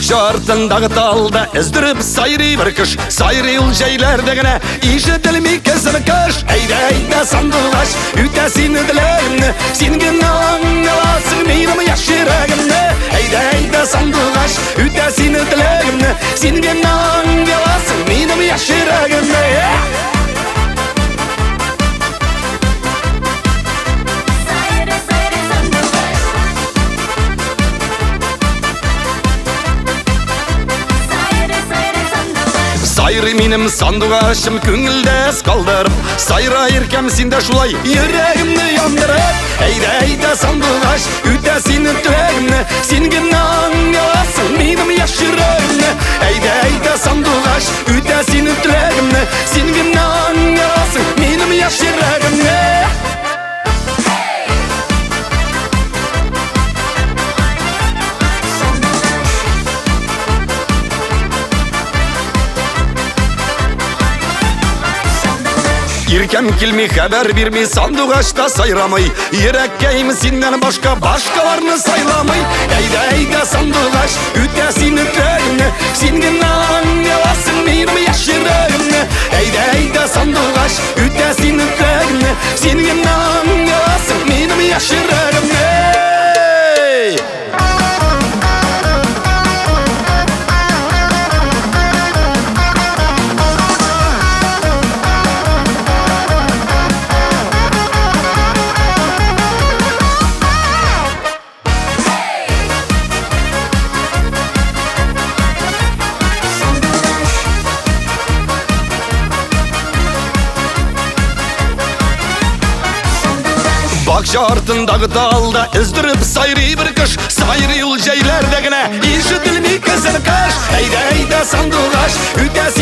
Şartındağı dalda ezdirip sayri bir kış. Sayri ülceylerdegine işi dilimi kesin kış. Eyde sandılaş ütesini dileğimni. Singin anlasın benim yaşırağımni. Eyde sandılaş ütesini dileğimni. Singin anlasın benim yaşırağımni. Sayri benim sandıgaşım köngüldes kaldırıp sayra erkem sinde şulay yüreğimni yandırıp. Eyde sandıgaş ütesini tüleğimni. Singin anlasın benim yaşırağımni. Eyde sandıgaş ütesini tüleğimni. Singin anlasın benim yaşırağımni. İrkem kilmi haber bir mi sandıgaçta sayramay. Yürekkeyim sinden başkalarını saylamay. Eyde sandıgaç ütesini tüleğimni. Singin anlasın benim yaşırağımni. Eyde sandıgaç ütesini tüleğimni. Singin anlasın benim yaşırağımni. Bak şartındağı dalda ezdirip sayri bir kış. Sayri ülceylerdegine işi dilimi kesin kış. Eyde sandıgaş ütesi